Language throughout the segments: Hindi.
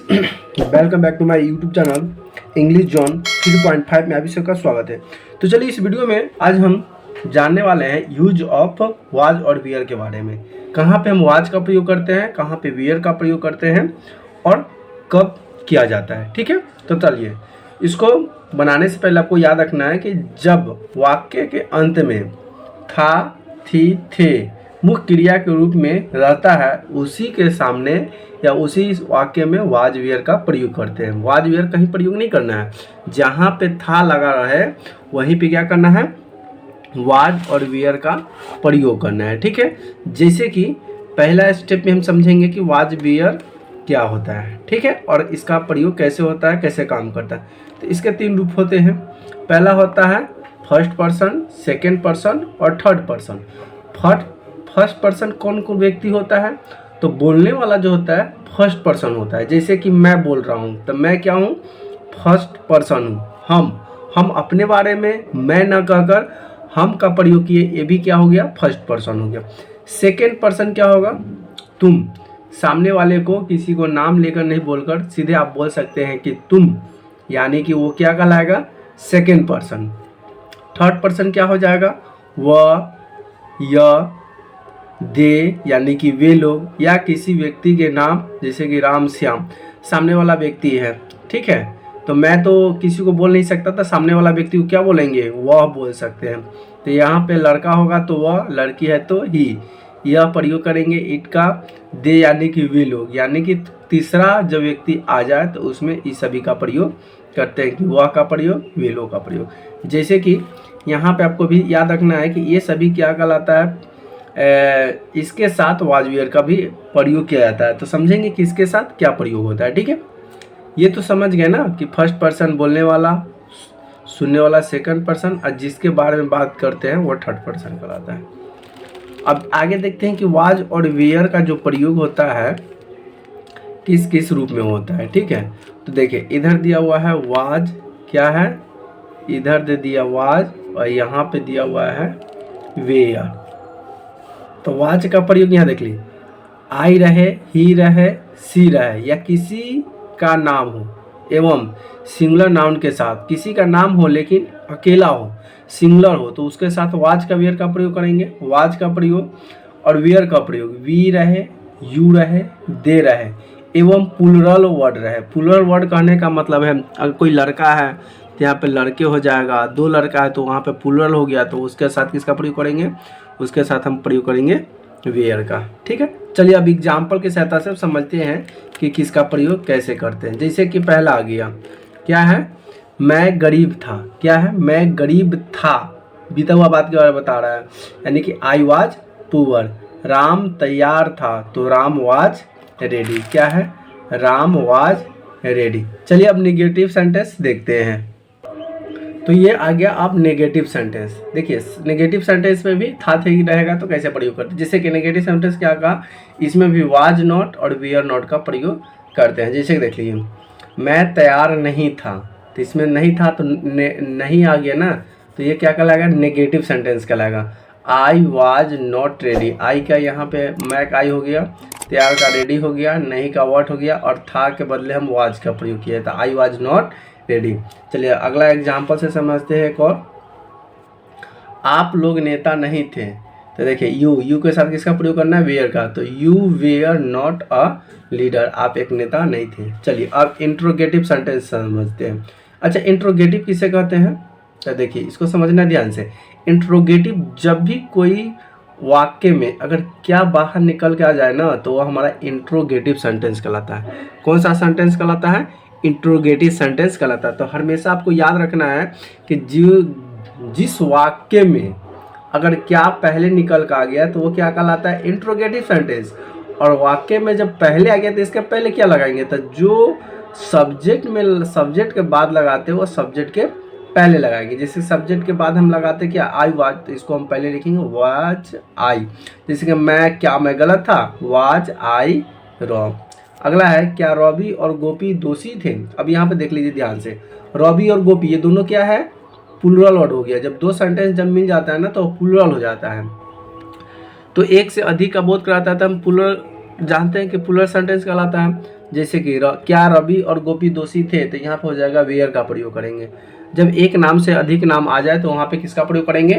Welcome back to my YouTube channel English zone 3.5 में आप सबका स्वागत है। तो चलिए इस वीडियो में आज हम जानने वाले हैं यूज ऑफ वाज और वियर के बारे में। कहाँ पे हम वाज का प्रयोग करते हैं, कहाँ पे वियर का प्रयोग करते हैं और कब किया जाता है। ठीक है, तो चलिए इसको बनाने से पहले आपको याद रखना है कि जब वाक्य के अंत में था, थी, थे मुख्य क्रिया के रूप में रहता है, उसी के सामने या उसी वाक्य में वाज वियर का प्रयोग करते हैं। वाज वियर कहीं प्रयोग नहीं करना है, जहाँ पे था लगा रहे वहीं पे क्या करना है, वाज और वियर का प्रयोग करना है। ठीक है, जैसे कि पहला स्टेप में हम समझेंगे कि वाज वियर क्या होता है। ठीक है, और इसका प्रयोग कैसे होता है, कैसे काम करता है। तो इसके तीन रूप होते हैं। पहला होता है फर्स्ट पर्सन, सेकेंड पर्सन और थर्ड पर्सन। फर्स्ट पर्सन कौन व्यक्ति होता है, तो बोलने वाला जो होता है फर्स्ट पर्सन होता है। जैसे कि मैं बोल रहा हूँ तो मैं क्या हूँ, फर्स्ट पर्सन हूँ। हम अपने बारे में मैं न कहकर हम का प्रयोग किए, ये भी क्या हो गया, फर्स्ट पर्सन हो गया। सेकेंड पर्सन क्या होगा, तुम। सामने वाले को किसी को नाम लेकर नहीं बोलकर सीधे आप बोल सकते हैं कि तुम, यानी कि वो क्या कहलाएगा, सेकेंड पर्सन। थर्ड पर्सन क्या हो जाएगा, वह, यह, दे, यानी कि वे लोग, या किसी व्यक्ति के नाम जैसे कि राम श्याम, सामने वाला व्यक्ति है। ठीक है, तो मैं तो किसी को बोल नहीं सकता था, सामने वाला व्यक्ति को क्या बोलेंगे, वह बोल सकते हैं। तो यहाँ पे लड़का होगा तो वह, लड़की है तो ही। यह प्रयोग करेंगे इट का। दे यानी कि वे लोग, यानी कि तीसरा जब व्यक्ति आ जाए तो उसमें इस सभी का प्रयोग करते हैं, कि वह का प्रयोग, वे लोग का प्रयोग। जैसे कि यहाँ पे आपको भी याद रखना है कि ये सभी क्या कहलाता है, इसके साथ वाज वियर का भी प्रयोग किया जाता है। तो समझेंगे कि इसके साथ क्या प्रयोग होता है। ठीक है, ये तो समझ गए ना कि फर्स्ट पर्सन बोलने वाला, सुनने वाला सेकंड पर्सन, और जिसके बारे में बात करते हैं वो थर्ड पर्सन कहलाता है। अब आगे देखते हैं कि वाज और वियर का जो प्रयोग होता है किस किस रूप में होता है। ठीक है, तो देखिए इधर दिया हुआ है वाज, क्या है, इधर दे दिया वाज और यहाँ पे दिया हुआ है वेयर। तो वाज का प्रयोग यहाँ देख लीजिए, आई रहे, ही रहे, सी रहे, या किसी का नाम हो एवं सिंगुलर नाउन के साथ, किसी का नाम हो लेकिन अकेला हो, सिंगुलर हो, तो उसके साथ वाज का वियर का प्रयोग करेंगे। वाज का प्रयोग और वियर का प्रयोग, वी रहे, यू रहे, दे रहे एवं प्लूरल वर्ड रहे। प्लूरल वर्ड कहने का मतलब है, अगर कोई लड़का है तो यहाँ पे लड़के हो जाएगा, दो लड़का है तो वहाँ पे प्लूरल हो गया, तो उसके साथ किसका प्रयोग करेंगे, उसके साथ हम प्रयोग करेंगे वेयर का। ठीक है, चलिए अब एग्जाम्पल की सहायता से समझते हैं कि किसका प्रयोग कैसे करते हैं। जैसे कि पहला आ गया, क्या है, मैं गरीब था, क्या है, मैं गरीब था, बीता हुआ बात के बारे में बता रहा है, यानी कि आई वाज पुअर। राम तैयार था तो राम वाज रेडी, क्या है, राम वाज रेडी। चलिए अब नेगेटिव सेंटेंस देखते हैं। तो ये आ गया अब नेगेटिव सेंटेंस। देखिए नेगेटिव सेंटेंस में भी था थे ही रहेगा, तो कैसे प्रयोग करते हैं। जैसे कि नेगेटिव सेंटेंस क्या कहा, इसमें भी वाज नॉट और वियर नॉट का प्रयोग करते हैं। जैसे देख लीजिए, मैं तैयार नहीं था, तो इसमें नहीं था तो नहीं आ गया ना, तो ये क्या कहलाएगा, नेगेटिव सेंटेंस कहलाएगा। आई वाज नॉट रेडी, आई का यहाँ पे मैं का आई हो गया, तैयार का रेडी हो गया, नहीं का वॉट हो गया, और था के बदले हम वाज का प्रयोग किया था, आई वाज नॉट रेडी। चलिए अगला एग्जाम्पल से समझते हैं एक और, आप लोग नेता नहीं थे, तो देखिए यू के साथ किसका प्रयोग करना है, वेयर का, तो you were not a leader, आप एक नेता नहीं थे। चलिए अब इंट्रोगेटिव सेंटेंस समझते हैं। अच्छा, इंट्रोगेटिव किसे कहते हैं, तो देखिए इसको समझना ध्यान से। इंट्रोगेटिव जब भी कोई वाक्य में अगर क्या बाहर निकल के आ जाए ना, तो वह हमारा इंट्रोगेटिव सेंटेंस कहलाता है। कौन सा सेंटेंस कहलाता है, इंट्रोगेटिव सेंटेंस कहलाता है। तो हमेशा आपको याद रखना है कि जिस वाक्य में अगर क्या पहले निकल कर आ गया तो वो क्या कहलाता है, इंट्रोगेटिव सेंटेंस। और वाक्य में जब पहले आ गया तो इसके पहले क्या लगाएंगे, तो जो सब्जेक्ट में सब्जेक्ट के बाद लगाते हैं वो सब्जेक्ट के पहले लगाएंगे। जैसे सब्जेक्ट के बाद हम लगाते क्या, आई वाज, तो इसको हम पहले लिखेंगे वाज आई। जैसे कि मैं, क्या मैं गलत था, वाज आई रॉन्ग। अगला है, क्या रॉबी और गोपी दोषी थे। अब यहाँ पे देख लीजिए ध्यान से, रॉबी और गोपी ये दोनों क्या है, प्लूरल वर्ड हो गया। जब दो सेंटेंस जब मिल जाता है ना तो प्लूरल हो जाता है। तो एक से अधिक का बोध कराता है तो हम प्लूरल जानते हैं कि प्लूरल सेंटेंस कहलाता है। जैसे कि क्या रवि और गोपी दोषी थे, तो यहाँ पे हो जाएगा वेयर का प्रयोग करेंगे। जब एक नाम से अधिक नाम आ जाए तो वहाँ पे किसका प्रयोग करेंगे,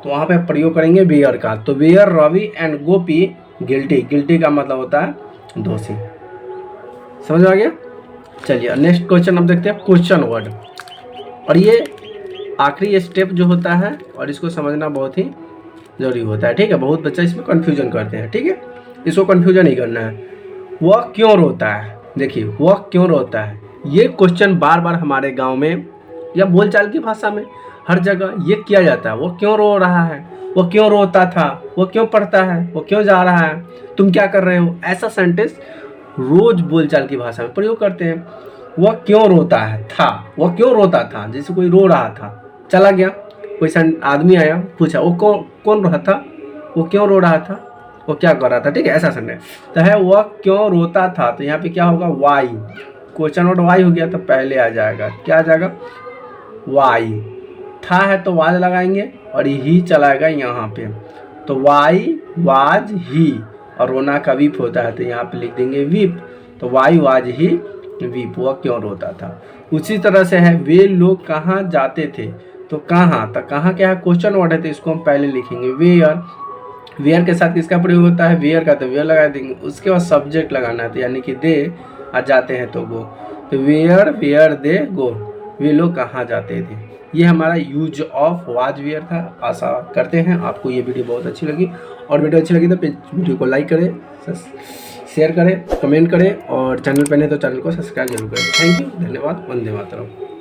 तो वहाँ पे प्रयोग करेंगे वेयर का। तो were Ravi and Gopi guilty, guilty का मतलब होता है दोषी। समझ में आ गया। चलिए नेक्स्ट क्वेश्चन हम देखते हैं, क्वेश्चन वर्ड। और ये आखिरी स्टेप जो होता है और इसको समझना बहुत ही जरूरी होता है, ठीक है। बहुत बच्चा इसमें कन्फ्यूजन करते हैं, ठीक है, इसको कन्फ्यूजन नहीं करना है। वह क्यों रोता है, देखिए वह क्यों रोता है, ये क्वेश्चन बार बार हमारे गांव में या बोलचाल की भाषा में हर जगह ये किया जाता है। वो क्यों रो रहा है, वो क्यों रोता था, वो क्यों पढ़ता है, वो क्यों जा रहा है, तुम क्या कर रहे हो, ऐसा सेंटेंस रोज बोलचाल की भाषा में प्रयोग करते हैं। वह क्यों रोता है था, वह क्यों रोता था, जैसे कोई रो रहा था, चला गया, कोई आदमी आया पूछा वो कौन रहा था, वो क्यों रो रहा था, वो क्या कर रहा था, ठीक है, ऐसा सेंटेंस तो है। वह क्यों रोता था, तो यहाँ पे क्या होगा, वाई, क्वेश्चन वर्ड वाई हो गया तो पहले आ जाएगा, क्या आ जाएगा, वाई। था है तो वाज लगाएंगे और ही चलाएगा यहाँ पे, तो वाई वाज ही, और रोना का वीप होता है तो यहाँ पे लिख देंगे वीप, तो वाई वाज ही वीप, वह क्यों रोता था। उसी तरह से है, वे लोग कहाँ जाते थे, तो कहाँ, तो कहाँ क्या है, क्वेश्चन वर्ड है तो इसको हम पहले लिखेंगे वेयर। वेयर के साथ किसका प्रयोग होता है, वेयर का, तो वेयर लगा देंगे। उसके बाद सब्जेक्ट लगाना है, तो यानी कि दे, आ जाते हैं तो गो, तो वेयर वेयर दे गो, वे लोग कहाँ जाते थे। ये हमारा यूज ऑफ वाज वेयर था। आशा करते हैं आपको ये वीडियो बहुत अच्छी लगी, और वीडियो अच्छी लगी तो वीडियो को लाइक करें, शेयर करें, कमेंट करें, और चैनल पर नहीं तो चैनल को सब्सक्राइब जरूर करें। थैंक यू, धन्यवाद, वंदे मातरम।